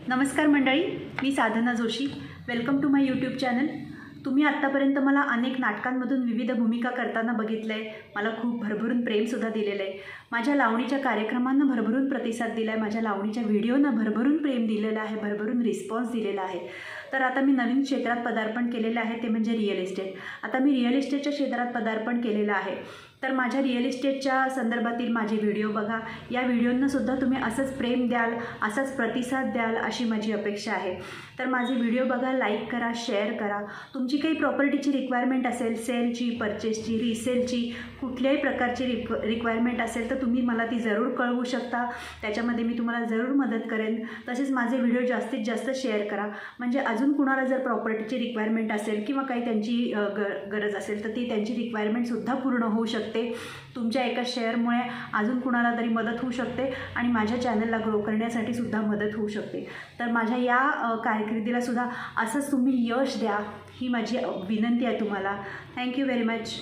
नमस्कार मंडळी, मी Sadhana Joshi. Welcome to my YouTube channel. तुम्ही आत्तापर्यंत मला अनेक नाटकांमधून विविध भूमिका करताना बघितलं आहे. मला खूप भरभरून प्रेमसुद्धा दिलेलं आहे. माझ्या लावणीच्या कार्यक्रमांना भरभरून प्रतिसाद दिला आहे. माझ्या लावणीच्या व्हिडिओना भरभरून प्रेम दिलेलं आहे, भरभरून रिस्पॉन्स दिलेला आहे. तर आता मी नवीन क्षेत्रात पदार्पण केलेलं आहे, ते म्हणजे रिअल इस्टेट. आता मी रिअल इस्टेटच्या क्षेत्रात पदार्पण केलेलं आहे. तर माझ्या रिअल इस्टेटच्या संदर्भातील माझे व्हिडिओ बघा. या व्हिडिओंनासुद्धा तुम्ही असंच प्रेम द्याल, असाच प्रतिसाद द्याल अशी माझी अपेक्षा आहे. तर माझे व्हिडिओ बघा, लाईक करा, शेअर करा. तुमची काही प्रॉपर्टीची रिक्वायरमेंट असेल, सेलची, परचेसची, रिसेलची, कुठल्याही प्रकारची रिक्वायरमेंट असेल तर तुम्ही मला ती जरूर कळवू शकता. त्याच्यामध्ये मी तुम्हाला जरूर मदत करेन. तसेच माझे व्हिडिओ जास्तीत जास्त शेअर करा, म्हणजे अजून कुणाला जर प्रॉपर्टीची रिक्वायरमेंट असेल किंवा काही त्यांची गरज असेल तर ती त्यांची रिक्वायरमेंटसुद्धा पूर्ण होऊ शकते. तुमच्या एका शेअरमुळे अजून कुणाला तरी मदत होऊ शकते आणि माझ्या चॅनलला ग्रो करण्यासाठी सुद्धा मदत होऊ शकते. तर माझ्या या कारकिर्दीला सुद्धा असंच तुम्ही यश द्या, ही माझी विनंती आहे तुम्हाला. Thank you very much.